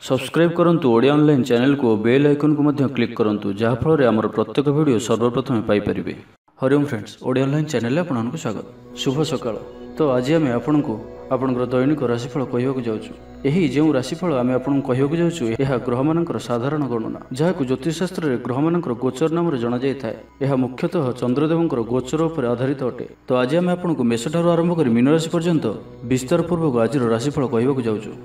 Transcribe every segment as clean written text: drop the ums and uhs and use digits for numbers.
Subscribe करंतु Odia online channel को bell icon को मध्य क्लिक करंतु जहाँ फल आमर प्रत्येक वीडियो सर्वप्रथम Piper. Hariom friends, Odia online channel आपको स्वागत। शुभ सकाळ। तो आज आम आपको आपंकर दैनिक राशिफल कहवाक जाऊँ। यही जो राशिफल आम आपको कहवाक जाऊँ यह ग्रह मानकर साधारण गणना जहाँ ज्योतिषशास्त्र में ग्रह मानकर गोचर नाम जना जाए। यह मुख्यतः चंद्रदेवंकर गोचर उपर आधारित अटे। तो आज आम आपको मेष ठारू आरंभ कर मीन राशि पर्यंत विस्तार पूर्वक आज राशिफल कहवाक जाऊँ।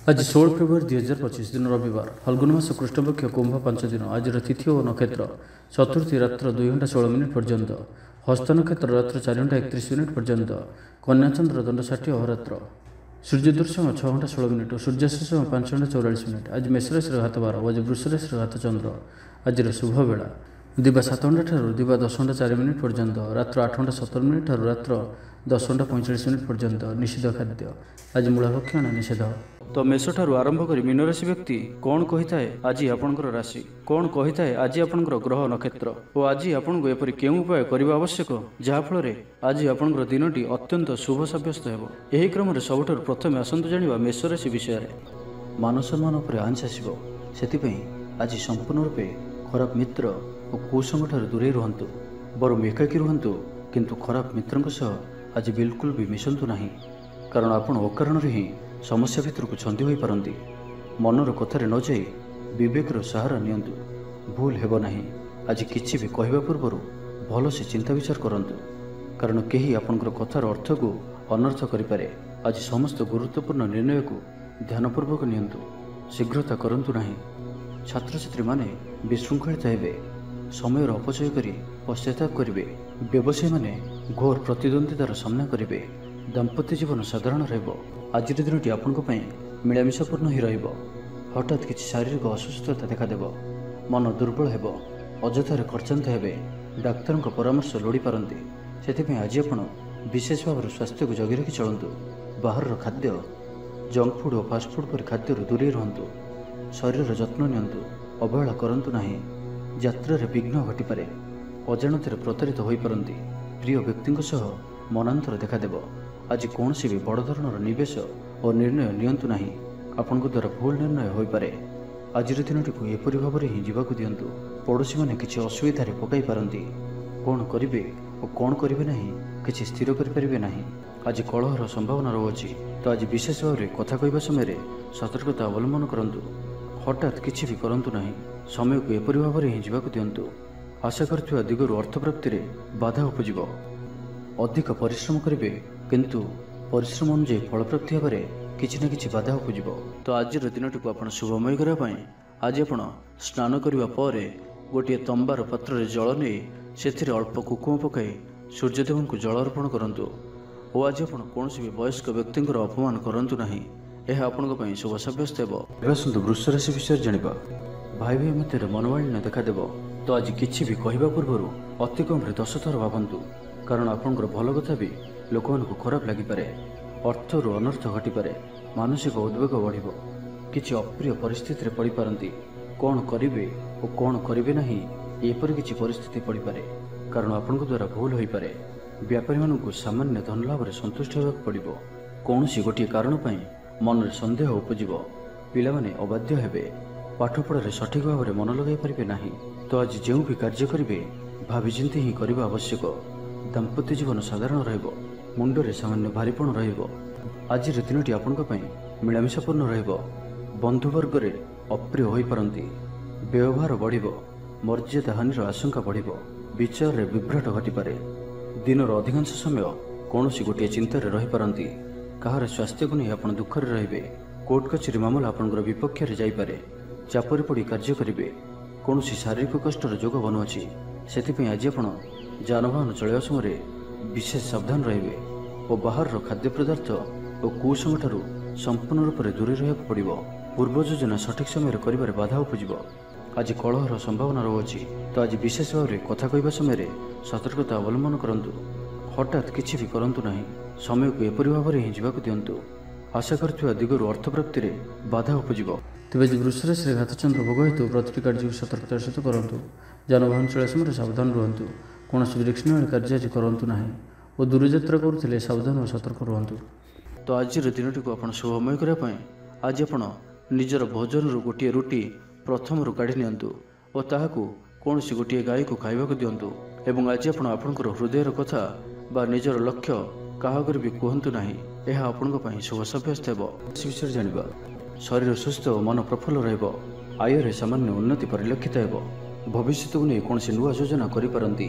आज 16 फेब्रुआरी 2025 दिन रविवार, फल्गुन मास कृष्णपक्ष कुंभ 5 दिन। आज तिथि और नक्षत्र चतुर्थी रात्र 2 घंटा 16 मिनिट पर्यंत, हस्त नक्षत्र रात्र 4 घंटा 31 मिनिट पर्यंत, कन्या चंद्र दंड 60 अहोरात्र, सूर्योदय समय 6 घंटा 16 मिनिट, सूर्यास्त समय 5 घंटा 44 मिनिट। आज मेष राशि घात 12, आज वृष राशि घात चंद्र। आज शुभ बेला दिवा 7 घंटा ठारू दिवा 10 घंटा 4 मिनिट पर्यंत, रात्र 8 घंटा 17 मिनिट ठारू रात्र 10 घंटा 45 मिनिट पर्यंत। निषिद्ध खाद्य आज मूला भक्षण निषेध। तो मेष ठारू आरंभ कर मीन राशि व्यक्ति कौन कही थाए आज आपंकर राशि, कौन कही थाए आज आपंकर ग्रह नक्षत्र और आज आपको एपरी केउं उपाय करबा आवश्यक जहाँफल आज आपंकर दिनटी अत्यंत शुभ सब्यस्त हेबो। एही क्रम रे सबठारु प्रथमे आसंतु जानिबा मेष राशि विषय रे। मान सम्मान उपर आंच आसिबो, सेतिपई आज संपूर्ण रूपे खराब मित्र और कुसंग ठारू दूरे रुहंतु। बरम एकाकी रुहंतु, किंतु खराब मित्रंक सह आज बिल्कुल भी मिशंतु नहीं, कारण आपण अकारण ही समस्या भितर को छंदी होई पारंती। मनर कथारे न जाई विवेकर सहारा नियंतु, भूल हेब नहीं। आज किछि भी कहवा पूर्व भल से चिंता विचार करंतु, कारण केही आपनकर कथार अर्थ को अनर्थ करिपारे। आज समस्त गुरुत्वपूर्ण निर्णय को ध्यानपूर्वक नियंतु, शीघ्रता करंतु नहीं। छात्र छात्री माने विशृंखलित हेबे, समय अपचय करी पश्चाताप करिवे। व्यवसायी माने घोर प्रतिद्वंदितार सामना करिवे। दाम्पत्य जीवन साधारण रहिबो। आज दिनटी आपनको मिलामिशापूर्ण ही रहिबो। हठात किसी शारीरिक असुस्थता देखादेव, मन दुर्बल हेबो, अଯଥାରେ खर्चांत हेबे, डाक्तर परामर्श लोड़ी पारंती। सेथिपई आज आपण विशेष भाव स्वास्थ्य को जगी रखी चलतु। बाहर खाद्य जंक फूड और फास्ट फूड पर खाद्य दूरे रुहतु। शरीर जत्न नियंतु, अवहेला करंतु नहीं। यात्रा रे विघ्न घटिपारे, अजाणत प्रतारित होई पारंती। प्रिय व्यक्ति सह मनांतर देखादेव। आज कौन भी बड़ धरणर निवेश और निर्णय नियंतु नहीं, आपण द्वारा भूल निर्णय हो पारे। आज दिनटी को एपरी भाव में ही जीवाक दिंतु। पड़ोशी मैंने किसी असुविधा पकई पारंती। कौन करेंगे और कौन करेंगे नहीं किसी स्थिर करें नहीं। आज कलहर संभावना रही, तो आज विशेष भाव में कथा कहवा समय सतर्कता अवलंबन करंतु। हठात किसी भी करंतु नहीं, समय को एपरी भाव में ही जीवाक दिंतु। आशा करथिबा दिगरु अर्थ प्राप्ति रे बाधा उपजिब। अधिक परिश्रम करेंगे, किंतु परिश्रम अनुଯାयी फल प्राप्ति हेबारे किछि ना किछि बाधा उपजिब। तो आज दिनटी को आपण शुभमय करबा पई आज आपण स्नान करिबा परे गोटे तंबार पात्र रे जल नै सेथिरे अल्प कुकुम पकाई सूर्यदेव को जल अर्पण करंतु। और आज आपण कोनोसी भी वयस्क व्यक्तिंकर अपमान करंतु नाही, यह आपनको पई शुभ सब्यस्त हेबो। एबासंतु वृष राशि विषय जानिबा। भाई भाई मध्य मनमालिन्य देखादेव। तो आज किछि भी कहवा पूर्व अति कम 10 थर भावंतु, कारण आपंकर भल कथा भी लोक को खराब लगिपारे। अर्थर अनर्थ घटिपारे, मानसिक उद्वेग बढ़िबो, किछि अप्रिय परिस्थिति पड़ पारंती। कौन करिवे और कौन करिवे नहीं एपरि किछि परिस्थिति पड़ पारे, कारण आपन द्वारा भूल होई पारे। व्यापारी मानकु सामान्य धन लाभ रे संतुष्ट होबाक पड़िबो। कौनसी गोटे कारण पई मन रे संदेह उपजिबो। पिला माने अबाध्य हेबे, पाठपढ़ा सठिक भाव में मन लगे पारिबे नाही। तो आज जो भी कार्य करिवे भावी चिंती ही करबा आवश्यक। दाम्पत्य जीवन साधारण रहिबो, मुंडरे सामान्य भारीपण रहिबो। आज दिनटी आपनका पई मिलामिशापूर्ण रहिबो। बंधुवर्ग रे अप्रिय होई पारंती। व्यवहार बढ़िबो, मर्यादा हानिर आशंका बढ़िबो। विचार रे विभ्राट घटिपारे। दिनर अधिकांश समय कौनसी गोटे चिंतार रही पारंती। कहार स्वास्थ्य को नहीं आपण दुखरे रहिबे। कोर्ट कचेरी मामला आपनकर विपक्ष रे जाई पारे। चापरी पड़ी कार्य करिवे। कौनसी शारीरिक कष्टर जोग बनुअछि, सेथिपई आज आपण जानवाहन चलवा समय विशेष सावधान रहिबे और बाहर खाद्य पदार्थ और कुसंग ठारू संपूर्ण रूप से दूरे रहा पड़ो। पूर्व योजना सठिक समय करिबारे बाधा उपजिब। आज कलहर संभावना रही, तो आज विशेष भाव में कथा कहवा समय सतर्कता अवलंबन करंतु। हठात किछि भी करंतु नहीं, समय को एपरी भाव में ही जीवाक दिंतु। आशा करथिबा दिगरु अर्थ प्राप्ति रे बाधा उपजिब। तेज वृष राशि घात चंद्र भोग हेतु प्रति कार्य सतर्कतार सहित करंतु। जानवाहन चलवा समय सावधान रुहतु। कौन रिस्क न कार्य आज करंतु नाही और दूरयात्रा करुले सावधान और सतर्क रुहतु। तो आज दिनटी को आप शुभमय करने आज आप ନିଜର ଭୋଜନରୁ ଗୋଟିଏ ରୁଟି ପ୍ରଥମରୁ କାଢ଼ି ନିଅନ୍ତୁ ଓ ତାହାକୁ କୌଣସି ଗୋଟିଏ ଗାଈକୁ ଖାଇବାକୁ ଦିଅନ୍ତୁ। ଏବଂ ଆଜି ଆପଣ ଆପଣଙ୍କର ହୃଦୟର କଥା ବା ନିଜର ଲକ୍ଷ୍ୟ କାହା ଆଗରେ ବି କୁହନ୍ତୁ ନାହିଁ। ଏହା ଆପଣଙ୍କ ପାଇଁ ଶୁଭ ସାବ୍ୟସ୍ତ ହେବ। ସେ ବିଷୟରେ ଜାଣିବା। ଶରୀର ସୁସ୍ଥ ଓ ମନ ପ୍ରଫୁଲ୍ଲ ରହିବ। ଆୟରେ ସାମାନ୍ୟ ଉନ୍ନତି ପରିଲକ୍ଷିତ ହେବ। ଭବିଷ୍ୟତକୁ ନେଇ କୌଣସି ନୂଆ ଯୋଜନା କରିପାରନ୍ତି।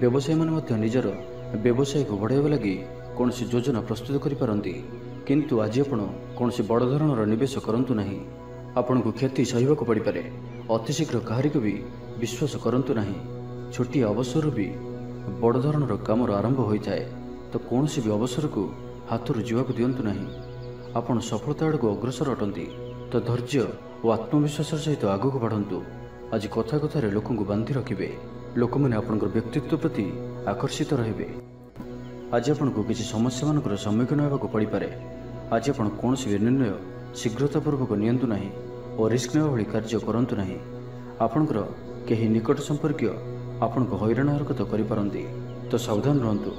ବ୍ୟବସାୟୀମାନେ ମଧ୍ୟ ନିଜର ବ୍ୟବସାୟକୁ ବଢ଼ାଇବା ଲାଗି କୌଣସି ଯୋଜନା ପ୍ରସ୍ତୁତ କରିପାରନ୍ତି। କିନ୍ତୁ ଆଜି ଆପଣ କୌଣସି ବଡ଼ ଧରଣର ନିବେଶ କରନ୍ତୁ ନାହିଁ। ଆପଣଙ୍କୁ କ୍ଷତି ସହିବାକୁ ପଡ଼ିପାରେ। ଅତି ଶୀଘ୍ର କାହାରିକୁ ବି ବିଶ୍ୱାସ କରନ୍ତୁ ନାହିଁ। ଛୋଟିଆ ଅବସରରୁ ବି ବଡ଼ ଧରଣର କାମର ଆରମ୍ଭ ହୋଇଥାଏ। ତ କୌଣସି ବି ଅବସରକୁ ହାତରୁ ଯିବାକୁ ଦିଅନ୍ତୁ ନାହିଁ। ଆପଣ ସଫଳତା ଆଡ଼କୁ ଅଗ୍ରସର ଅଟନ୍ତି। ତ ଧୈର୍ଯ୍ୟ ଓ ଆତ୍ମବିଶ୍ୱାସର ସହିତ ଆଗକୁ ବଢ଼ନ୍ତୁ। ଆଜି କଥା କଥାରେ ଲୋକଙ୍କୁ ବାନ୍ଧି ରଖିବେ। ଲୋକମାନେ ଆପଣଙ୍କର ବ୍ୟକ୍ତିତ୍ୱ ପ୍ରତି ଆକର୍ଷିତ ରହିବେ। ଆଜି ଆପଣଙ୍କୁ କିଛି ସମସ୍ୟାମାନଙ୍କର ସମ୍ମୁଖୀନ ହେବାକୁ ପଡ଼ିପାରେ। ଆଜି ଆପଣ କୌଣସି ବି ନିର୍ଣ୍ଣୟ ଶୀଘ୍ରତାପୂର୍ବକ ନିଅନ୍ତୁ ନାହିଁ ଓ ରିସ୍କ ନେବା ଭଳି କାର୍ଯ୍ୟ କରନ୍ତୁ ନାହିଁ। ଆପଣଙ୍କର କେହି ନିକଟ ସମ୍ପର୍କୀୟ ଆପଣଙ୍କୁ ହଇରାଣ ହରକତ କରିପାରନ୍ତି। ତ ସାବଧାନ ରୁହନ୍ତୁ।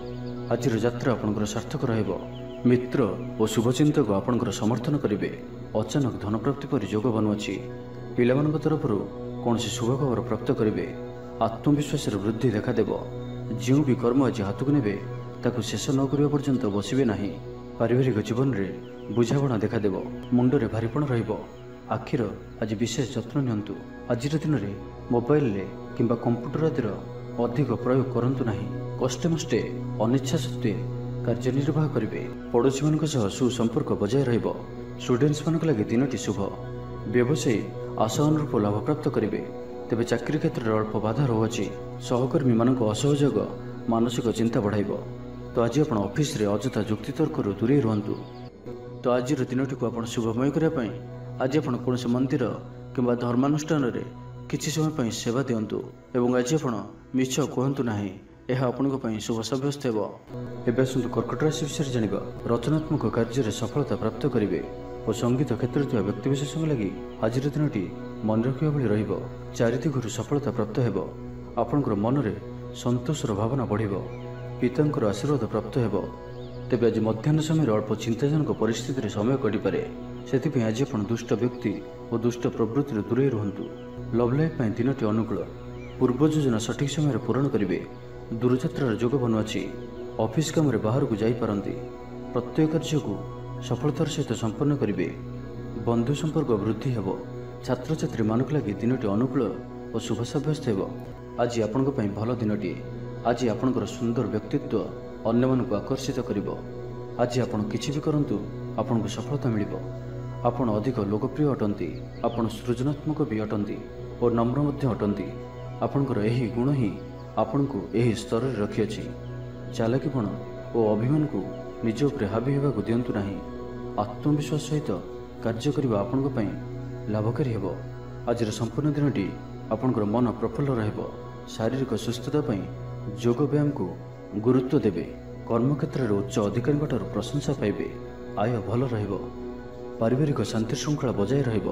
ଆଜିର ଯାତ୍ରା ଆପଣଙ୍କର ସାର୍ଥକ ରହିବ। ମିତ୍ର ଓ ଶୁଭଚିନ୍ତକ ଆପଣଙ୍କର ସମର୍ଥନ କରିବେ। ଅଚାନକ ଧନପ୍ରାପ୍ତି ପରି ଯୋଗ ବନୁଅଛି। ପିଲାମାନଙ୍କ ତରଫରୁ କୌଣସି ଶୁଭ ଖବର ପ୍ରାପ୍ତ କରିବେ। ଆତ୍ମବିଶ୍ୱାସରେ ବୃଦ୍ଧି ଦେଖାଦେବ। ଯେଉଁ ବି କର୍ମ ଆଜି ହାତକୁ ନେବେ ତାକୁ ଶେଷ ନ କରିବା ପର୍ଯ୍ୟନ୍ତ ବସିବେ ନାହିଁ। ପାରିବାରିକ ଜୀବନରେ ବୁଝାମଣା ଦେଖାଦେବ। ମୁଣ୍ଡରେ ଭାରିପଣ ରହିବ। ଆଖିର ଆଜି ବିଶେଷ ଯତ୍ନ ନିଅନ୍ତୁ। ଆଜିର ଦିନରେ ମୋବାଇଲରେ କିମ୍ବା କମ୍ପ୍ୟୁଟର ଆଦିର ଅଧିକ ପ୍ରୟୋଗ କରନ୍ତୁ ନାହିଁ। କଷ୍ଟେମଷ୍ଟେ ଅନିଚ୍ଛା ସତ୍ତ୍ୱେ କାର୍ଯ୍ୟନିର୍ବାହ କରିବେ। ପଡ଼ୋଶୀମାନଙ୍କ ସହ ସୁସମ୍ପର୍କ ବଜାୟ ରହିବ। ଷ୍ଟୁଡେଣ୍ଟସମାନଙ୍କ ଲାଗି ଦିନଟି ଶୁଭ। ବ୍ୟବସାୟୀ ଆଶା ଅନୁରୂପ ଲାଭପ୍ରାପ୍ତ କରିବେ। ତେବେ ଚାକିରି କ୍ଷେତ୍ରରେ ଅଳ୍ପ ବାଧା ରହୁଅଛି। ସହକର୍ମୀମାନଙ୍କ ଅସହଯୋଗ ମାନସିକ ଚିନ୍ତା ବଢ଼ାଇବ। ତ ଆଜି ଆପଣ ଅଫିସରେ ଅଯଥା ଯୁକ୍ତିତର୍କରୁ ଦୂରେଇ ରୁହନ୍ତୁ। ତ ଆଜିର ଦିନଟିକୁ ଆପଣ ଶୁଭମୟ କରିବା ପାଇଁ ଆଜି ଆପଣ କୌଣସି ମନ୍ଦିର କିମ୍ବା ଧର୍ମାନୁଷ୍ଠାନରେ କିଛି ସମୟ ପାଇଁ ସେବା ଦିଅନ୍ତୁ। ଏବଂ ଆଜି ଆପଣ ମିଛ କୁହନ୍ତୁ ନାହିଁ। ଏହା ଆପଣଙ୍କ ପାଇଁ ଶୁଭ ସାବ୍ୟସ୍ତ ହେବ। ଏବେ ଆସନ୍ତୁ କର୍କଟ ରାଶି ବିଷୟରେ ଜାଣିବା। ରଚନାତ୍ମକ କାର୍ଯ୍ୟରେ ସଫଳତା ପ୍ରାପ୍ତ କରିବେ ଓ ସଙ୍ଗୀତ କ୍ଷେତ୍ରରେ ଥିବା ବ୍ୟକ୍ତିବିଶେଷଙ୍କ ଲାଗି ଆଜିର ଦିନଟି ମନେ ରଖିବା ଭଳି ରହିବ। ଚାରିଦିଗରୁ ସଫଳତା ପ୍ରାପ୍ତ ହେବ। ଆପଣଙ୍କର ମନରେ ସନ୍ତୋଷର ଭାବନା ବଢ଼ିବ। ପିତାଙ୍କର ଆଶୀର୍ବାଦ ପ୍ରାପ୍ତ ହେବ। ତେବେ ଆଜି ମଧ୍ୟାହ୍ନ ସମୟରେ ଅଳ୍ପ ଚିନ୍ତାଜନକ ପରିସ୍ଥିତିରେ ସମୟ କଟିପାରେ। ସେଥିପାଇଁ ଆଜି ଆପଣ ଦୁଷ୍ଟ ବ୍ୟକ୍ତି ଓ ଦୁଷ୍ଟ ପ୍ରବୃତ୍ତିରୁ ଦୂରେଇ ରୁହନ୍ତୁ। ଲଭ୍ ଲାଇଫ୍ ପାଇଁ ଦିନଟି ଅନୁକୂଳ। ପୂର୍ବ ଯୋଜନା ସଠିକ୍ ସମୟରେ ପୂରଣ କରିବେ। ଦୂରଯାତ୍ରାର ଯୋଗ ବନୁଅଛି। ଅଫିସ କାମରେ ବାହାରକୁ ଯାଇପାରନ୍ତି। ପ୍ରତ୍ୟେକ କାର୍ଯ୍ୟକୁ ସଫଳତାର ସହିତ ସମ୍ପନ୍ନ କରିବେ। ବନ୍ଧୁ ସମ୍ପର୍କ ବୃଦ୍ଧି ହେବ। ଛାତ୍ରଛାତ୍ରୀମାନଙ୍କ ଲାଗି ଦିନଟି ଅନୁକୂଳ ଓ ଶୁଭ ସାବ୍ୟସ୍ତ ହେବ। ଆଜି ଆପଣଙ୍କ ପାଇଁ ଭଲ ଦିନଟିଏ। ଆଜି ଆପଣଙ୍କର ସୁନ୍ଦର ବ୍ୟକ୍ତିତ୍ୱ ଅନ୍ୟମାନଙ୍କୁ ଆକର୍ଷିତ କରିବ। ଆଜି ଆପଣ କିଛି ବି କରନ୍ତୁ ଆପଣଙ୍କୁ ସଫଳତା ମିଳିବ। ଆପଣ ଅଧିକ ଲୋକପ୍ରିୟ ଅଟନ୍ତି। ଆପଣ ସୃଜନାତ୍ମକ ବି ଅଟନ୍ତି ଓ ନମ୍ର ମଧ୍ୟ ଅଟନ୍ତି। ଆପଣଙ୍କର ଏହି ଗୁଣ ହିଁ ଆପଣଙ୍କୁ ଏହି ସ୍ତରରେ ରଖିଅଛି। ଚାଲାକିପଣ ଓ ଅଭିମାନକୁ ନିଜ ଉପରେ ହାବି ହେବାକୁ ଦିଅନ୍ତୁ ନାହିଁ। ଆତ୍ମବିଶ୍ୱାସ ସହିତ କାର୍ଯ୍ୟ କରିବା ଆପଣଙ୍କ ପାଇଁ ଲାଭକାରୀ ହେବ। ଆଜିର ସମ୍ପୂର୍ଣ୍ଣ ଦିନଟି ଆପଣଙ୍କର ମନ ପ୍ରଫୁଲ୍ଲ ରହିବ। ଶାରୀରିକ ସୁସ୍ଥତା ପାଇଁ ଯୋଗ ବ୍ୟାୟାମକୁ ଗୁରୁତ୍ୱ ଦେବେ। କର୍ମକ୍ଷେତ୍ରରେ ଉଚ୍ଚ ଅଧିକାରୀଙ୍କଠାରୁ ପ୍ରଶଂସା ପାଇବେ। ଆୟ ଭଲ ରହିବ। ପାରିବାରିକ ଶାନ୍ତି ଶୃଙ୍ଖଳା ବଜାୟ ରହିବ।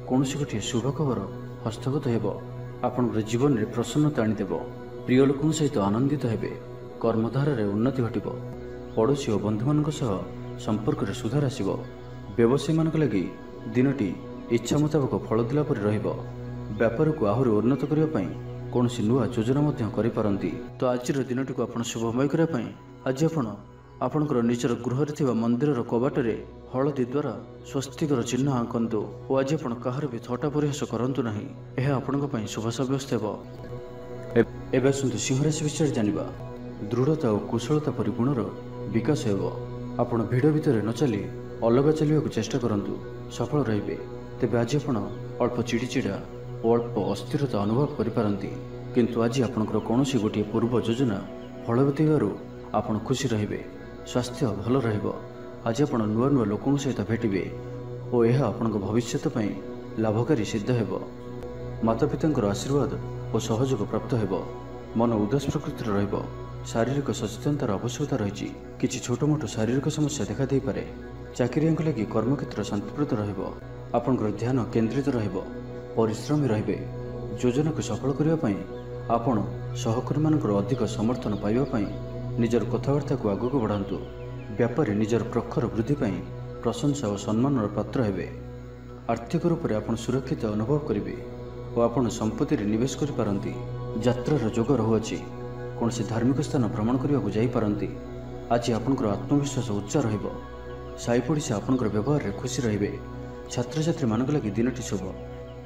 କୌଣସି ଗୋଟିଏ ଶୁଭ ଖବର ହସ୍ତଗତ ହେବ। ଆପଣଙ୍କର ଜୀବନରେ ପ୍ରସନ୍ନତା ଆଣିଦେବ। ପ୍ରିୟ ଲୋକଙ୍କ ସହିତ ଆନନ୍ଦିତ ହେବେ। କର୍ମଧାରାରେ ଉନ୍ନତି ଘଟିବ। ପଡ଼ୋଶୀ ଓ ବନ୍ଧୁମାନଙ୍କ ସହ ସମ୍ପର୍କରେ ସୁଧାର ଆସିବ। ବ୍ୟବସାୟୀମାନଙ୍କ ଲାଗି ଦିନଟି ଇଚ୍ଛା ମୁତାବକ ଫଳ ଦେଲା ପରି ରହିବ। ବ୍ୟାପାରକୁ ଆହୁରି ଉନ୍ନତ କରିବା ପାଇଁ କୌଣସି ନୂଆ ଯୋଜନା ମଧ୍ୟ କରିପାରନ୍ତି। ତ ଆଜିର ଦିନଟିକୁ ଆପଣ ଶୁଭମୟ କରିବା ପାଇଁ ଆଜି ଆପଣ ଆପଣଙ୍କର ନିଜର ଗୃହରେ ଥିବା ମନ୍ଦିରର କବାଟରେ ହଳଦୀ ଦ୍ୱାରା ସ୍ୱସ୍ତିକର ଚିହ୍ନ ଆଙ୍କନ୍ତୁ ଓ ଆଜି ଆପଣ କାହାର ବି ଥଟ୍ଟା ପରିହାସ କରନ୍ତୁ ନାହିଁ। ଏହା ଆପଣଙ୍କ ପାଇଁ ଶୁଭ ସାବ୍ୟସ୍ତ ହେବ। ଏବେ ଆସନ୍ତୁ ସିଂହ ରାଶି ବିଷୟରେ ଜାଣିବା। ଦୃଢ଼ତା ଓ କୁଶଳତା ପରି ଗୁଣର ବିକାଶ ହେବ। ଆପଣ ଭିଡ଼ ଭିତରେ ନ ଚାଲି ଅଲଗା ଚାଲିବାକୁ ଚେଷ୍ଟା କରନ୍ତୁ। ସଫଳ ରହିବେ। ତେବେ ଆଜି ଆପଣ ଅଳ୍ପ ଚିଡ଼ିଚିଡ଼ା ଓ ଅଳ୍ପ ଅସ୍ଥିରତା ଅନୁଭବ କରିପାରନ୍ତି। କିନ୍ତୁ ଆଜି ଆପଣଙ୍କର କୌଣସି ଗୋଟିଏ ପୂର୍ବ ଯୋଜନା ଫଳବତୀ ହେବାରୁ ଆପଣ ଖୁସି ରହିବେ। ସ୍ୱାସ୍ଥ୍ୟ ଭଲ ରହିବ। ଆଜି ଆପଣ ନୂଆ ନୂଆ ଲୋକଙ୍କ ସହିତ ଭେଟିବେ ଓ ଏହା ଆପଣଙ୍କ ଭବିଷ୍ୟତ ପାଇଁ ଲାଭକାରୀ ସିଦ୍ଧ ହେବ। ମାତାପିତାଙ୍କର ଆଶୀର୍ବାଦ ଓ ସହଯୋଗ ପ୍ରାପ୍ତ ହେବ। ମନ ଉଦାସ ପ୍ରକୃତିର ରହିବ। ଶାରୀରିକ ସଚେତନତାର ଆବଶ୍ୟକତା ରହିଛି। କିଛି ଛୋଟମୋଟ ଶାରୀରିକ ସମସ୍ୟା ଦେଖାଦେଇପାରେ। ଚାକିରିଆଙ୍କ ଲାଗି କର୍ମକ୍ଷେତ୍ର ଶାନ୍ତିପ୍ରଦ ରହିବ। ଆପଣଙ୍କର ଧ୍ୟାନ କେନ୍ଦ୍ରିତ ରହିବ। ପରିଶ୍ରମୀ ରହିବେ। ଯୋଜନାକୁ ସଫଳ କରିବା ପାଇଁ ଆପଣ ସହକର୍ମୀମାନଙ୍କର ଅଧିକ ସମର୍ଥନ ପାଇବା ପାଇଁ ନିଜର କଥାବାର୍ତ୍ତାକୁ ଆଗକୁ ବଢ଼ାନ୍ତୁ। ବ୍ୟାପାରରେ ନିଜର ପ୍ରଖର ବୃଦ୍ଧି ପାଇଁ ପ୍ରଶଂସା ଓ ସମ୍ମାନର ପାତ୍ର ହେବେ। आर्थिक रूप से आप सुरक्षित अनुभव करेंगे और आप संपत्ति निवेश करें। यात्रार जोग रहुअछि। कौन से धार्मिक स्थान भ्रमण करने को जापारती। आज आपंकर आत्मविश्वास उच्च रहिबो। साई पड़ोसी आपंकर व्यवहार में खुशी रहिबे। छात्र छात्री मानक लगी दिनटी शुभ।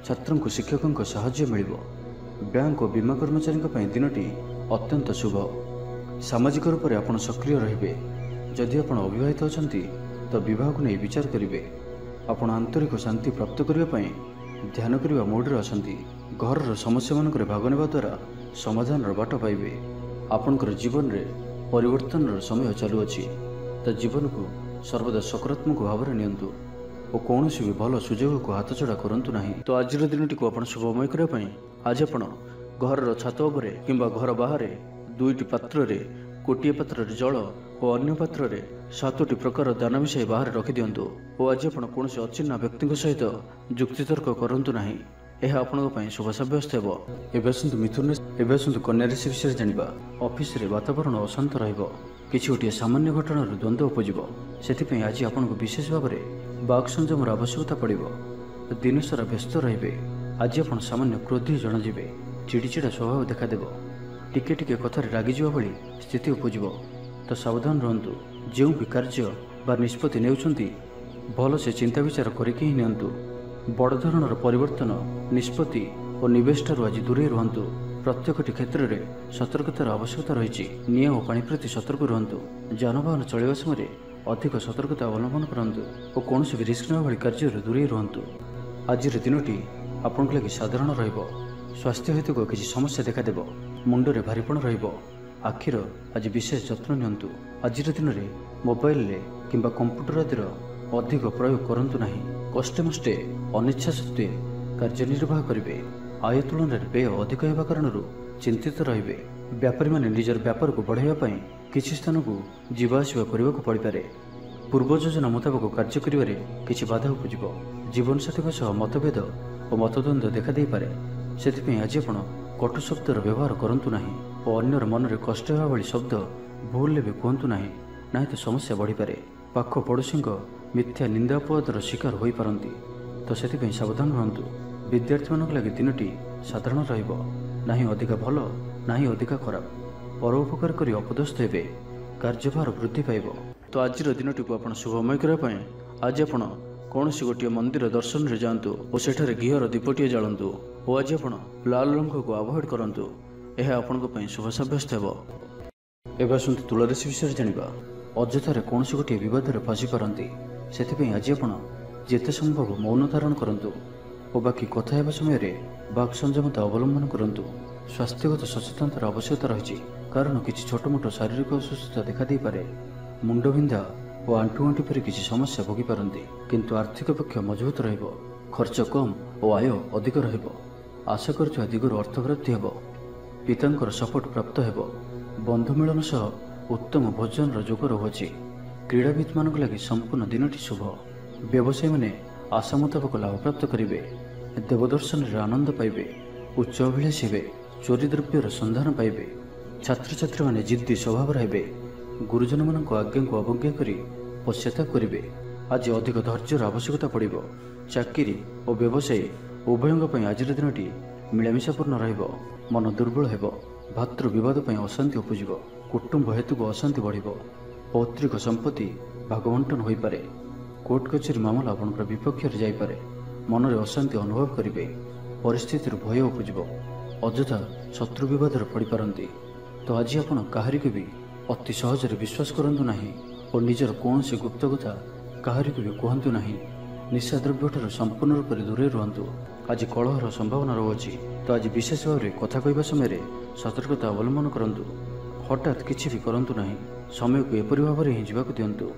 छात्रों को शिक्षकों को साहाय्य मिलिबो। बैंक और बीमा कर्मचारी ପାଇଁ दिनटी अत्यंत शुभ। सामाजिक रूप से आप सक्रिय रहिबे। जदि आप अविवाहित अछंती तो विवाह को नहीं विचार करेंगे। आपण आंतरिक शांति प्राप्त करने ध्यान करने मोड्रे अछंती। घर समस्या मानक भाग नेवा द्वारा समाधान बाट पाइबे। आपणकर जीवन में परिवर्तन समय चलुअछि तो जीवन को सर्वदा सकारात्मक भाव में नियंतु और कौन भी भल सुजोग को हाथ छड़ा करंतु नहीं। तो आज दिन टी आप शुभमय करने आज आप घर छात उपरे किंबा घर बाहर दुईटी पात्र रे गोटे पात्र जल और अन्य पात्र रे 7टी प्रकार दान मिसाई बाहर रखि दियंतु और आज आप कौन अचिन्ह व्यक्ति सहित जुक्तितर्क करंतु नहीं। यह आपण शुभ सब्यस्त हो। मिथुन एवं कन्या राशि विषय जाना। ऑफिस रे वातावरण अशांत रहिबो। किछि गोटे सामान्य घटना द्वंद्व उपजिबो। सेथिपई आज आपनको विशेष भाव में बाक संयमर आवश्यकता पड़िबो। दिन सारा व्यस्त रहिबे। आज आपण सामान्य क्रोधी जणाजिबे। चिड़चिड़ा स्वभाव देखादेव। टिके टिके कथार रागिजिबा भली स्थिति उपजिबो तो सावधान रहंतु। जो भी कार्य बा निष्पत्ति नेउछंती भल से चिंता विचार करिके ही नियंतु। बड़ धरणर परिवर्तन निष्पत्ति और निवेश ठारू आज दूरे रुहंतु। प्रत्येकटी क्षेत्र में सतर्कतार आवश्यकता रही। निया और पानी प्रति सतर्क रुहंतु। जानवाहन चलवा समय अधिक सतर्कता अवलंबन करंतु और कौन भी रिस्क न भली कार्य दूरे रुहंतु। आज दिनटी आपन लगी साधारण रहिबो। स्वास्थ्य हेतु किसी समस्या देखादेव। मुंडरे भारीपण रहिबो। आखिर आज विशेष जत्न नियंतु। आज दिन में मोबाइल रे किंबा कंप्यूटर आदिर अधिक प्रयोग करंतु नहीं। कष्टे मष्टे अनिच्छा सत्वे कार्यनिर्वाह करेंगे। आय तुलन में व्यय अधिक होगा कारण चिंतित रहिबे। व्यापारी माने निजर व्यापार को बढ़ाइबा किसी स्थान को जीवाआसिबा करने को पड़िपारे। पूर्व योजना मुताबक कार्य करिवारे किछि बाधा उपजिबो। जीवनसाथी सह मतभेद और मतद्वंद्व देखा दे पारे। सेथिपई आज आपण कटु शब्दर व्यवहार करंतु नहीं और अन्यर मन में कष्ट होगा भली शब्द भूल भी कहतु नहीं, ना तो समस्या बढ़ी पारे। पाख पड़ोशी मिथ्या निंदा अपवादर शिकार हो पारती तो से सावधान रहंतु। विद्यार्थी मानक लगी दिनटी साधारण रहिबो। नाही अधिक भल नाही अधिक खराब। परोपकार करी अपदस्थ हेबे। कार्यभार वृद्धि पाइबो। तो आज दिनटी को आपण शुभमय करने आज आपण कौन सी गोटे मंदिर दर्शन रे जातु और सेठारे घीर दीपटीए जालतु और आज आपण लाल रंग को अवॉइड करंतु। यह आपण शुभ सब्यस्त हो। एवं आसतु तुला राशि विषय जाना। अଯଥାରେ कौन गोटे बद में फसी पारती से आज आप जिते संभव मौन धारण करूँ और बाकी कथा हेबा समय बाक संयमता अवलंबन करूँ। स्वास्थ्यगत सचेतनतार आवश्यकता रही कारण किसी छोट मोट शारीरिक असुस्थता देखा दे पारे। मुंडबिंधा और आंठुआंठी परि किसी समस्या भोगी पारती किंतु आर्थिक पक्ष मजबूत रहिबो। खर्च कम और आय अधिक रहिबो। आशा करथिबा दिगरु अर्थ प्राप्ति हेबो। पितांकर सपोर्ट प्राप्त हेबो। बंधु मिलन सह उत्तम भोजन जोग रहुअछि। क्रीड़ाविद मानक लगी संपूर्ण दिनटी शुभ। व्यवसायी माने आशा मुताबक लाभ प्राप्त करेंगे। देवदर्शन आनंद पाइबे। उच्च अभिलाषी हेबे। चोरी द्रव्यर संधान पाइबे। छात्र छात्री माने जिद्दी स्वभाव रहिबे। गुरुजन मानक आज्ञा को अवज्ञा करी पश्चाताप करेंगे। आज अधिक धैर्यर आवश्यकता पड़िबो। चाकरी और व्यवसायी उभयों पर आज दिनटी मिलामिशापूर्ण रहिबो। मन दुर्बल हेबो। भातृ विवाद अशांति उपजिबो। कुटुंब हेतु अशांति बढ़िबो। पौत्रिक संपत्ति भागवंटन हो पारे। कोर्ट कचेरी मामला आपंकर विपक्ष जाइपारे। मन में अशांति अनुभव करेंगे। परिस्थिति भय उपजिबो। अଯଥା शत्रु विवाद पड़ पारती तो आज आप काहारी को भी अति सहजरे विश्वास करंतु नहीं और निजर कौन सी गुप्त कथा काहारी को भी कहतु नहीं। निशा द्रव्य संपूर्ण रूप से दूरे रुहतु। आज कलहर संभावना रहुअछि तो आज विशेष भाव में कथा कहवा समय सतर्कता अवलंबन करंतु। हठात किछि भी करंतु नहीं। समय को एपरि भाव में ही जीवाक दियंतु।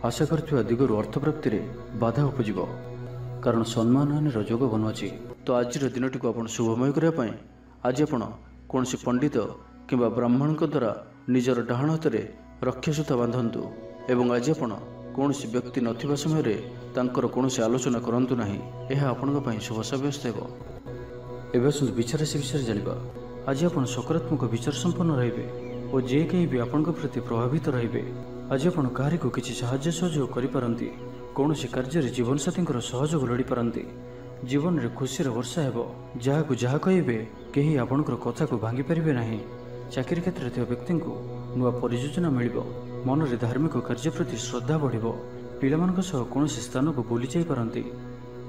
आशा करथिबा दिगरु अर्थ प्राप्ति रे बाधा उपजिबो कारण सम्मानहानिर जोग बनुअछि। तो आज दिनटी को आपण शुभमय करने आज आपण कौन पंडित किंबा ब्राह्मण द्वारा निजर डाहाण हाथ में रक्षासूता बांधतु एवं आज आपण कौन व्यक्ति नथिबा समय तांकर कौन आलोचना करंतु नहीं। यह आपण शुभ सब्यस्त हो। एवं आसतु विचार राशि विषय जाना। आज आप सकारात्मक विचार संपन्न रहिबे और जे कहीं भी आपण प्रति प्रभावित रहिबे। आज आपण काहारी को किसी साहाय्य सहयोग करिपारंती କୌଣସି କାର୍ଯ୍ୟରେ ଜୀବନସାଥୀଙ୍କର ସହଯୋଗ ଲୋଡ଼ିପାରନ୍ତି। ଜୀବନରେ ଖୁସିର ବର୍ଷା ହେବ। ଯାହାକୁ ଯାହା କହିବେ କେହି ଆପଣଙ୍କର କଥାକୁ ଭାଙ୍ଗିପାରିବେ ନାହିଁ। ଚାକିରି କ୍ଷେତ୍ରରେ ଥିବା ବ୍ୟକ୍ତିଙ୍କୁ ନୂଆ ପରିଯୋଜନା ମିଳିବ। ମନରେ ଧାର୍ମିକ କାର୍ଯ୍ୟ ପ୍ରତି ଶ୍ରଦ୍ଧା ବଢ଼ିବ। ପିଲାମାନଙ୍କ ସହ କୌଣସି ସ୍ଥାନକୁ ବୁଲି ଯାଇପାରନ୍ତି।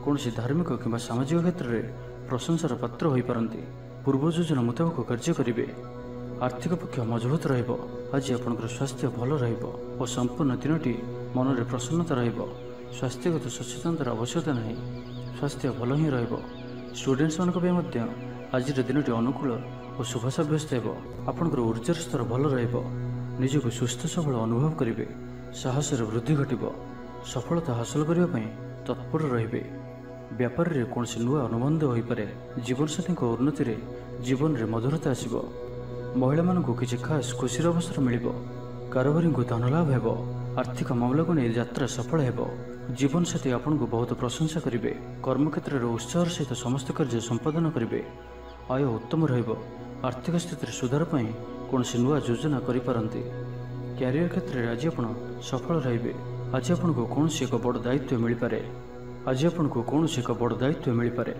କୌଣସି ଧାର୍ମିକ କିମ୍ବା ସାମାଜିକ କ୍ଷେତ୍ରରେ ପ୍ରଶଂସାର ପାତ୍ର ହୋଇପାରନ୍ତି। ପୂର୍ବ ଯୋଜନା ମୁତାବକ କାର୍ଯ୍ୟ କରିବେ। ଆର୍ଥିକ ପକ୍ଷ ମଜବୁତ ରହିବ। ଆଜି ଆପଣଙ୍କର ସ୍ୱାସ୍ଥ୍ୟ ଭଲ ରହିବ ଓ ସମ୍ପୂର୍ଣ୍ଣ ଦିନଟି ମନରେ ପ୍ରସନ୍ନତା ରହିବ। ସ୍ୱାସ୍ଥ୍ୟଗତ ସଚେତନତାର ଆବଶ୍ୟକତା ନାହିଁ। ସ୍ୱାସ୍ଥ୍ୟ ଭଲ ହିଁ ରହିବ। ଷ୍ଟୁଡେଣ୍ଟସ୍ମାନଙ୍କ ପାଇଁ ମଧ୍ୟ ଆଜିର ଦିନଟି ଅନୁକୂଳ ଓ ଶୁଭ ସାବ୍ୟସ୍ତ ହେବ। ଆପଣଙ୍କର ଉର୍ଜାର ସ୍ତର ଭଲ ରହିବ। ନିଜକୁ ସୁସ୍ଥ ସବଳ ଅନୁଭବ କରିବେ। ସାହସରେ ବୃଦ୍ଧି ଘଟିବ। ସଫଳତା ହାସଲ କରିବା ପାଇଁ ତତ୍ପର ରହିବେ। ବ୍ୟାପାରରେ କୌଣସି ନୂଆ ଅନୁବନ୍ଧ ହୋଇପାରେ। ଜୀବନସାଥୀଙ୍କ ଉନ୍ନତିରେ ଜୀବନରେ ମଧୁରତା ଆସିବ। ମହିଳାମାନଙ୍କୁ କିଛି ଖାସ୍ ଖୁସିର ଅବସର ମିଳିବ। କାରବାରୀଙ୍କୁ ଧନ ଲାଭ ହେବ। ଆର୍ଥିକ ମାମଲାକୁ ନେଇ ଯାତ୍ରା ସଫଳ ହେବ। ଜୀବନସାଥୀ ଆପଣଙ୍କୁ ବହୁତ ପ୍ରଶଂସା କରିବେ। କର୍ମକ୍ଷେତ୍ରରେ ଉତ୍ସାହର ସହିତ ସମସ୍ତ କାର୍ଯ୍ୟ ସମ୍ପାଦନ କରିବେ। ଆୟ ଉତ୍ତମ ରହିବ। ଆର୍ଥିକ ସ୍ଥିତିରେ ସୁଧାର ପାଇଁ କୌଣସି ନୂଆ ଯୋଜନା କରିପାରନ୍ତି। କ୍ୟାରିୟର କ୍ଷେତ୍ରରେ ଆଜି ଆପଣ ସଫଳ ରହିବେ। ଆଜି ଆପଣଙ୍କୁ କୌଣସି ଏକ ବଡ଼ ଦାୟିତ୍ୱ ମିଳିପାରେ।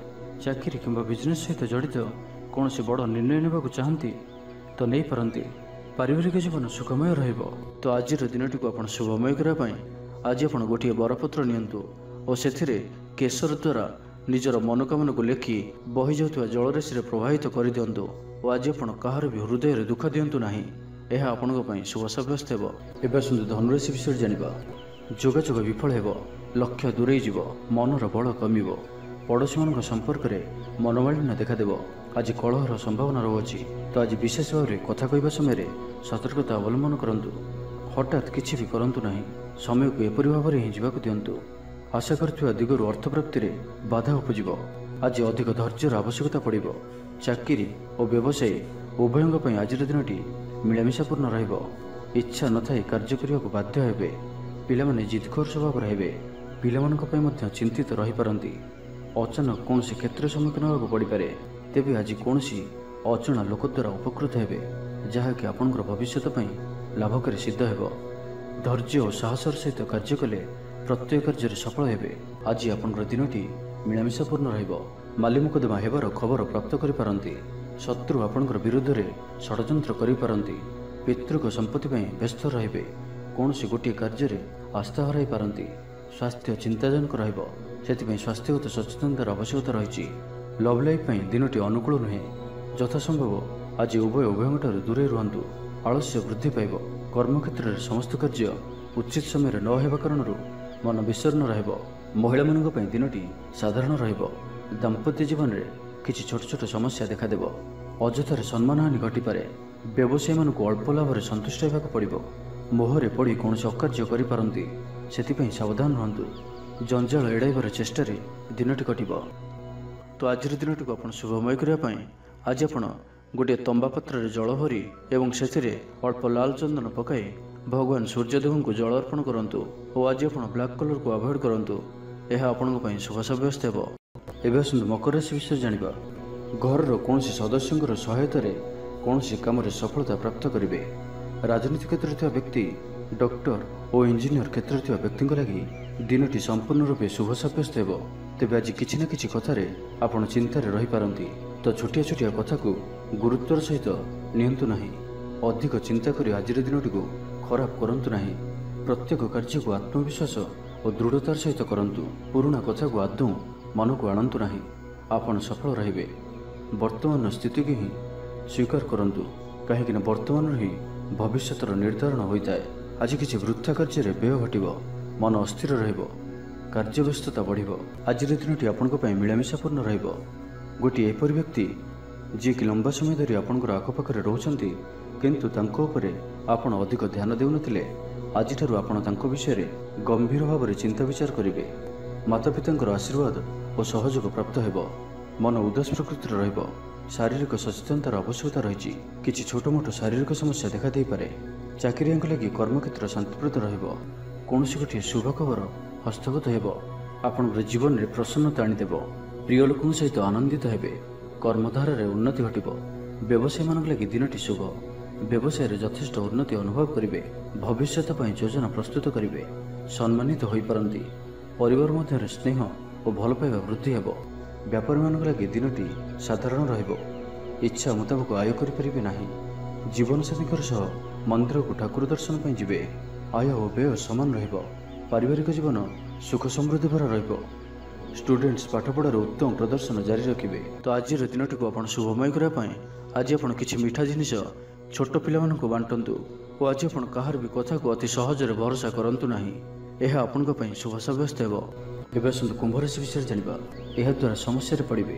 ଚାକିରି କିମ୍ବା ବିଜନେସ୍ ସହିତ ଜଡ଼ିତ କୌଣସି ବଡ଼ ନିର୍ଣ୍ଣୟ ନେବାକୁ ଚାହାନ୍ତି ତ ନେଇପାରନ୍ତି। ପାରିବାରିକ ଜୀବନ ସୁଖମୟ ରହିବ। ତ ଆଜିର ଦିନଟିକୁ ଆପଣ ଶୁଭମୟ କରିବା ପାଇଁ ଆଜି ଆପଣ ଗୋଟିଏ ବରପତ୍ର ନିଅନ୍ତୁ ଓ ସେଥିରେ କେଶର ଦ୍ୱାରା ନିଜର ମନୋକାମନାକୁ ଲେଖି ବହିଯାଉଥିବା ଜଳରାଶିରେ ପ୍ରବାହିତ କରିଦିଅନ୍ତୁ। ଓ ଆଜି ଆପଣ କାହାର ବି ହୃଦୟରେ ଦୁଃଖ ଦିଅନ୍ତୁ ନାହିଁ। ଏହା ଆପଣଙ୍କ ପାଇଁ ଶୁଭ ସାବ୍ୟସ୍ତ ହେବ। ଏବେ ଆସନ୍ତୁ ଧନୁରାଶି ବିଷୟରେ ଜାଣିବା। ଯୋଗାଯୋଗ ବିଫଳ ହେବ। ଲକ୍ଷ୍ୟ ଦୂରେଇ ଯିବ। ମନର ବଳ କମିବ। ପଡ଼ୋଶୀମାନଙ୍କ ସମ୍ପର୍କରେ ମନୋମାଳିନ୍ୟ ଦେଖାଦେବ। ଆଜି କଳହର ସମ୍ଭାବନା ରହୁଅଛି। ତ ଆଜି ବିଶେଷ ଭାବରେ କଥା କହିବା ସମୟରେ ସତର୍କତା ଅବଲମ୍ବନ କରନ୍ତୁ। ହଠାତ୍ କିଛି ବି କରନ୍ତୁ ନାହିଁ। ସମୟକୁ ଏପରି ଭାବରେ ହିଁ ଯିବାକୁ ଦିଅନ୍ତୁ। ଆଶା କରୁଥିବା ଦିଗରୁ ଅର୍ଥପ୍ରାପ୍ତିରେ ବାଧା ଉପୁଜିବ। ଆଜି ଅଧିକ ଧୈର୍ଯ୍ୟର ଆବଶ୍ୟକତା ପଡ଼ିବ। ଚାକିରି ଓ ବ୍ୟବସାୟୀ ଉଭୟଙ୍କ ପାଇଁ ଆଜିର ଦିନଟି ମିଳାମିଶାପୂର୍ଣ୍ଣ ରହିବ। ଇଚ୍ଛା ନଥାଇ କାର୍ଯ୍ୟ କରିବାକୁ ବାଧ୍ୟ ହେବେ। ପିଲାମାନେ ଜିଦ୍ଖୋର ସ୍ୱଭାବର ହେବେ। ପିଲାମାନଙ୍କ ପାଇଁ ମଧ୍ୟ ଚିନ୍ତିତ ରହିପାରନ୍ତି। ଅଚାନକ କୌଣସି କ୍ଷେତ୍ରରେ ସମ୍ମୁଖୀନ ହେବାକୁ ପଡ଼ିପାରେ। ତେବେ ଆଜି କୌଣସି ଅଜଣା ଲୋକ ଦ୍ୱାରା ଉପକୃତ ହେବେ, ଯାହାକି ଆପଣଙ୍କର ଭବିଷ୍ୟତ ପାଇଁ ଲାଭକାରୀ ସିଦ୍ଧ ହେବ। ଧୈର୍ଯ୍ୟ ଓ ସାହସର ସହିତ କାର୍ଯ୍ୟ କଲେ ପ୍ରତ୍ୟେକ କାର୍ଯ୍ୟରେ ସଫଳ ହେବେ। ଆଜି ଆପଣଙ୍କର ଦିନଟି ମିଳାମିଶାପୂର୍ଣ୍ଣ ରହିବ। ମାଲି ମୁକଦ୍ଦମା ହେବାର ଖବର ପ୍ରାପ୍ତ କରିପାରନ୍ତି। ଶତ୍ରୁ ଆପଣଙ୍କର ବିରୁଦ୍ଧରେ ଷଡ଼ଯନ୍ତ୍ର କରିପାରନ୍ତି। ପିତୃଙ୍କ ସମ୍ପତ୍ତି ପାଇଁ ବ୍ୟସ୍ତ ରହିବେ। କୌଣସି ଗୋଟିଏ କାର୍ଯ୍ୟରେ ଆସ୍ଥା ହରାଇ ପାରନ୍ତି। ସ୍ୱାସ୍ଥ୍ୟ ଚିନ୍ତାଜନକ ରହିବ। ସେଥିପାଇଁ ସ୍ୱାସ୍ଥ୍ୟଗତ ସଚେତନତାର ଆବଶ୍ୟକତା ରହିଛି। ଲଭ୍ ଲାଇଫ୍ ପାଇଁ ଦିନଟି ଅନୁକୂଳ ନୁହେଁ। ଯଥାସମ୍ଭବ ଆଜି ଉଭୟଙ୍କଠାରୁ ଦୂରେଇ ରୁହନ୍ତୁ। ଆଳସ୍ୟ ବୃଦ୍ଧି ପାଇବ। କର୍ମକ୍ଷେତ୍ରରେ ସମସ୍ତ କାର୍ଯ୍ୟ ଉଚିତ ସମୟରେ ନ ହେବା କାରଣରୁ ମନ ବିଷର୍ଣ୍ଣ ରହିବ। ମହିଳାମାନଙ୍କ ପାଇଁ ଦିନଟି ସାଧାରଣ ରହିବ। ଦାମ୍ପତ୍ୟ ଜୀବନରେ କିଛି ଛୋଟ ଛୋଟ ସମସ୍ୟା ଦେଖାଦେବ। ଅଯଥାରେ ସମ୍ମାନହାନି ଘଟିପାରେ। ବ୍ୟବସାୟୀମାନଙ୍କୁ ଅଳ୍ପ ଲାଭରେ ସନ୍ତୁଷ୍ଟ ହେବାକୁ ପଡ଼ିବ। ମୋହରେ ପଡ଼ି କୌଣସି ଅକାର୍ଯ୍ୟ କରିପାରନ୍ତି। ସେଥିପାଇଁ ସାବଧାନ ରୁହନ୍ତୁ। ଜଞ୍ଜାଳ ଏଡ଼ାଇବାର ଚେଷ୍ଟାରେ ଦିନଟି କଟିବ। ତ ଆଜିର ଦିନଟିକୁ ଆପଣ ଶୁଭମୟ କରିବା ପାଇଁ ଆଜି ଆପଣ ଗୋଟିଏ ତମ୍ବା ପାତ୍ରରେ ଜଳ ଭରି ଏବଂ ସେଥିରେ ଅଳ୍ପ ଲାଲ ଚନ୍ଦନ ପକାଇ ଭଗବାନ ସୂର୍ଯ୍ୟଦେବଙ୍କୁ ଜଳ ଅର୍ପଣ କରନ୍ତୁ। ଓ ଆଜି ଆପଣ ବ୍ଲାକ୍ କଲର୍କୁ ଆଭଏଡ଼ କରନ୍ତୁ। ଏହା ଆପଣଙ୍କ ପାଇଁ ଶୁଭ ସାବ୍ୟସ୍ତ ହେବ। ଏବେ ଆସନ୍ତୁ ମକର ରାଶି ବିଷୟରେ ଜାଣିବା। ଘରର କୌଣସି ସଦସ୍ୟଙ୍କର ସହାୟତାରେ କୌଣସି କାମରେ ସଫଳତା ପ୍ରାପ୍ତ କରିବେ। ରାଜନୀତି କ୍ଷେତ୍ରରେ ଥିବା ବ୍ୟକ୍ତି, ଡକ୍ଟର ଓ ଇଞ୍ଜିନିୟର କ୍ଷେତ୍ରରେ ଥିବା ବ୍ୟକ୍ତିଙ୍କ ଲାଗି ଦିନଟି ସମ୍ପୂର୍ଣ୍ଣ ରୂପେ ଶୁଭ ସାବ୍ୟସ୍ତ ହେବ। ତେବେ ଆଜି କିଛି ନା କିଛି କଥାରେ ଆପଣ ଚିନ୍ତାରେ ରହିପାରନ୍ତି। ତ ଛୋଟିଆ ଛୋଟିଆ କଥାକୁ ଗୁରୁତ୍ୱର ସହିତ ନିଅନ୍ତୁ ନାହିଁ। ଅଧିକ ଚିନ୍ତା କରି ଆଜିର ଦିନଟିକୁ ଖରାପ କରନ୍ତୁ ନାହିଁ। ପ୍ରତ୍ୟେକ କାର୍ଯ୍ୟକୁ ଆତ୍ମବିଶ୍ୱାସ ଓ ଦୃଢ଼ତାର ସହିତ କରନ୍ତୁ। ପୁରୁଣା କଥାକୁ ଆଦୌ ମନକୁ ଆଣନ୍ତୁ ନାହିଁ। ଆପଣ ସଫଳ ରହିବେ। ବର୍ତ୍ତମାନର ସ୍ଥିତିକୁ ହିଁ ସ୍ୱୀକାର କରନ୍ତୁ, କାହିଁକିନା ବର୍ତ୍ତମାନରୁ ହିଁ ଭବିଷ୍ୟତର ନିର୍ଦ୍ଧାରଣ ହୋଇଥାଏ। ଆଜି କିଛି ବୃଥା କାର୍ଯ୍ୟରେ ବ୍ୟୟ ଘଟିବ। ମନ ଅସ୍ଥିର ରହିବ। କାର୍ଯ୍ୟବ୍ୟସ୍ତତା ବଢ଼ିବ। ଆଜିର ଦିନଟି ଆପଣଙ୍କ ପାଇଁ ମିଳାମିଶାପୂର୍ଣ୍ଣ ରହିବ। ଗୋଟିଏ ଏପରି ବ୍ୟକ୍ତି ଯିଏକି ଲମ୍ବା ସମୟ ଧରି ଆପଣଙ୍କର ଆଖପାଖରେ ରହୁଛନ୍ତି, କିନ୍ତୁ ତାଙ୍କ ଉପରେ ଆପଣ ଅଧିକ ଧ୍ୟାନ ଦେଉନଥିଲେ, ଆଜିଠାରୁ ଆପଣ ତାଙ୍କ ବିଷୟରେ ଗମ୍ଭୀର ଭାବରେ ଚିନ୍ତା ବିଚାର କରିବେ। ମାତାପିତାଙ୍କର ଆଶୀର୍ବାଦ ଓ ସହଯୋଗ ପ୍ରାପ୍ତ ହେବ। ମନ ଉଦାସ ପ୍ରକୃତିର ରହିବ। ଶାରୀରିକ ସଚେତନତାର ଆବଶ୍ୟକତା ରହିଛି। କିଛି ଛୋଟମୋଟ ଶାରୀରିକ ସମସ୍ୟା ଦେଖାଦେଇପାରେ। ଚାକିରିଆଙ୍କ ଲାଗି କର୍ମକ୍ଷେତ୍ର ଶାନ୍ତିପ୍ରଦ ରହିବ। କୌଣସି ଗୋଟିଏ ଶୁଭ ଖବର ହସ୍ତଗତ ହେବ। ଆପଣଙ୍କର ଜୀବନରେ ପ୍ରସନ୍ନତା ଆଣିଦେବ। ପ୍ରିୟ ଲୋକଙ୍କ ସହିତ ଆନନ୍ଦିତ ହେବେ। କର୍ମଧାରାରେ ଉନ୍ନତି ଘଟିବ। ବ୍ୟବସାୟୀମାନଙ୍କ ଲାଗି ଦିନଟି ଶୁଭ। ବ୍ୟବସାୟରେ ଯଥେଷ୍ଟ ଉନ୍ନତି ଅନୁଭବ କରିବେ। ଭବିଷ୍ୟତ ପାଇଁ ଯୋଜନା ପ୍ରସ୍ତୁତ କରିବେ। ସମ୍ମାନିତ ହୋଇପାରନ୍ତି। परिवार मध्य स्नेह और भल पाइबा वृद्धि हेब। व्यापारी मान लगे दिनटी साधारण रहिब। इच्छा मुताबक आय करें ना। जीवनसाथी सह मंदिर को ठाकुर दर्शन पर जिबे। आय और व्यय समान रहिब। पारिवारिक जीवन सुख समृद्धि भरा रहिब। स्टूडेंट्स पाठपढ़ार उत्तम प्रदर्शन जारी रखिए। तो आज दिनटी को आप शुभमय करने आज आप किसी मीठा जिनिस छोट पिला बांटतु और आज आप कहार भी कथा को अति सहजरे भरोसा करंतु नाही। यह आपण शुभ सब्यस्त हो। एवं आसतु कुंभ राशि विषय जाना। यह द्वारा समस्या पड़े।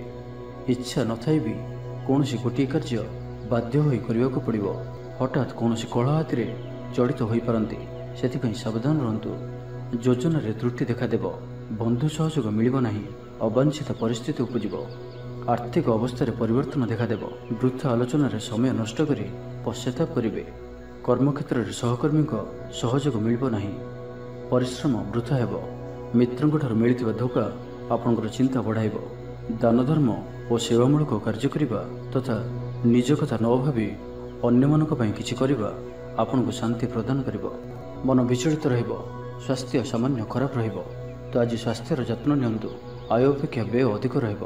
इच्छा न थी भी कौन गोटे कार्य बाध्य हो करने को पड़ो। हठात कौन कलह हाथी जड़ित हो पारती से सावधान रहतु। योजन त्रुटि देखादेव। बंधु सहयोग मिल ना। अवांछित परिस्थिति उपजिब। आर्थिक अवस्था परिवर्तन देखादेव। वृथा आलोचन समय नष्ट कर पश्चाताप करेंगे। कर्मक्षेत्र में सहकर्मी सहयोग मिल ना। परिश्रम वृथा हेब। मित्रों मिलता धोखा आपंकर चिंता बढ़ाइब। दान धर्म और सेवामूलक कार्य करने तथा निज कथा न भावी अन्य किसी करने आपन को शांति प्रदान कर। मन विचलित रहिब। स्वास्थ्य सामान्य खराब रहिब। तो आज स्वास्थ्यर जत्न नियंतु। आय अपेक्षा व्यय अधिक रहिब।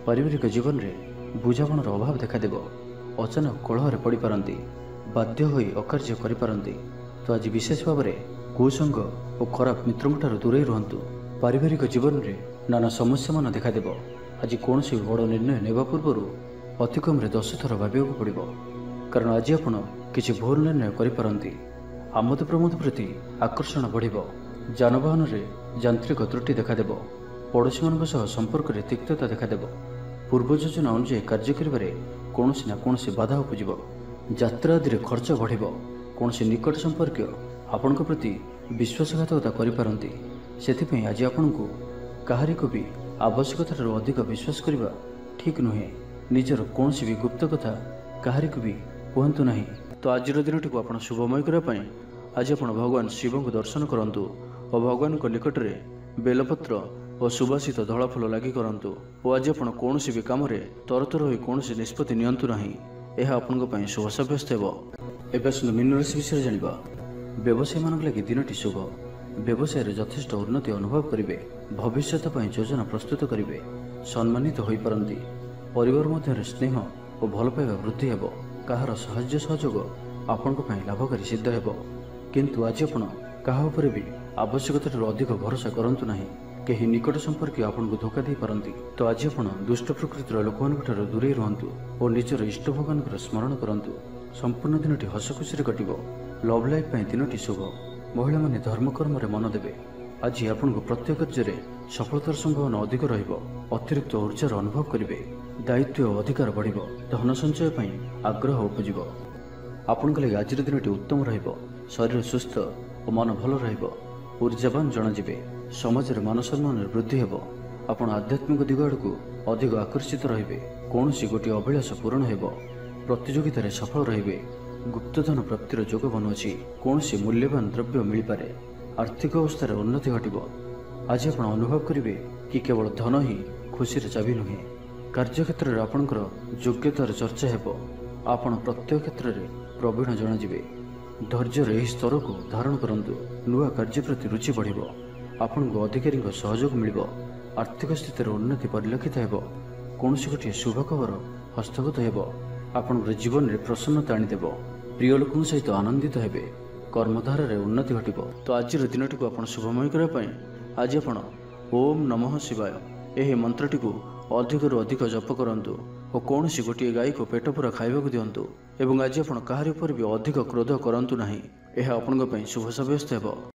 पारिवारिक जीवन में बुझामणार अभाव देखादेव। अचानक कलह पड़ पारती बाध्य हो अकार्य करें। तो आज विशेष भाव में कुसंग और खराब मित्रों दूरे रुहतु। पारिवारिक जीवन में नाना समस्या मान देखादेव। आज कौन बड़ निर्णय नेबा पूर्व अति कम 10 थर भाविक पड़ो। कारण आज आप किसी भूल निर्णय करें। आमोद प्रमोद प्रति आकर्षण बढ़। जानवाहन में यांत्रिक त्रुटि देखादेव। पड़ोशी मान संपर्क में तिक्तता देखादेव। पूर्व योजना अनुसार कार्य करें कौन ना कौन बाधा उपजिब। यात्रा आदि खर्च बढ़। कौन निकट संपर्क आपण प्रति विश्वासघातकता करें। से आज आपण को कहारी को भी आवश्यकतार अधिक विश्वास करने ठीक नुहे। निजर कौन भी गुप्त कथा कहारी को भी कहतु ना। तो आज दिन को आप शुभमय करने आज आप भगवान शिव को दर्शन करूँ और भगवान को निकट में बेलपत्र और सुबासित धला फूल लगी करूँ। और आज आप कौन भी कम तरतर हो कौन निष्पत्ति नियंतु ना। यह आपण शुभ सब्यस्त हो। एवं मीन राशि विषय जाना। व्यवसायी मान लगे दिनटी शुभ। व्यवसाय यथेष्ट उन्नति अनुभव करेंगे। भविष्य योजना प्रस्तुत करेंगे। सम्मानित हो पारती। परिवार मध्य स्नेह और भल पाइबा वृद्धि हेब। कहार साहाय्य सहयोग आपण लाभकारी सिद्ध हेब। किंतु आज आपण कहा उपर भी आवश्यकता अधिक भरोसा करंतु नाही। कहीं निकट संपर्क आपन को धोखा दे पारती। तो आज आप दुष्ट प्रकृतिर लोक दूरे रुहतु और निजर इष्ट भगवान स्मरण करंतु। संपूर्ण दिनटी हस खुशी कटिब। लव लाइफ दिनटी शुभ। महिला माने धर्मकर्म मन देवे। आज आपन को प्रत्येक कार्य सफलतार संभावना अधिक रहिब। अतिरिक्त ऊर्जार अनुभव करेंगे। दायित्व और अधिकार बढ़। धन संचय आग्रह उपजिब। आपण लगे आज दिनटी उत्तम रहिब। शरीर सुस्थ और मन भल रहिब। ऊर्जावान जनाजिबे। समाज मान सम्मान वृद्धि हेब। आपण आध्यात्मिक दिग आड़क अधिक आकर्षित रहिबे। कौन गोटे अभिलाष पूरण हेब। प्रतियोगितार सफल रहिबे। गुप्तधन प्राप्तिर जोग बनुअछि। कौन मूल्यवान द्रव्य मिल पारे। आर्थिक अवस्था उन्नति घटिब। आज आप अनुभव करेंगे कि केवल धन ही खुशी चाबी नुहे। कार्यक्षेत्र में आपणकर योग्यतार चर्चा हेब। आपण प्रत्येक क्षेत्र में प्रवीण जनाजिबे। धैर्यर यह स्तर को धारण करंतु। नुआ कार्य प्रति रुचि बढ़। आपण को अधिकारी सहयोग मिल। आर्थिक स्थित उन्नति परिलक्षित हेब। कौन गोटे शुभ खबर हस्तगत हेब। आपण जीवन में प्रसन्नता आनीदेव। प्रिय लोकों सहित आनंदित हेबे। कर्मधार उन्नति घटिब। तो आज दिनटी को आप शुभमय करने आज आप ओम नमः शिवाय यह मंत्रटी को अधिक अधिक जप करंतु और कौन गोटे गाई को पेट पूरा खाइबा दिंतु। एवं आज आप कहारी उपर भी अधिक क्रोध करंतु नाही। यह आपण शुभ सब्यस्त हेब।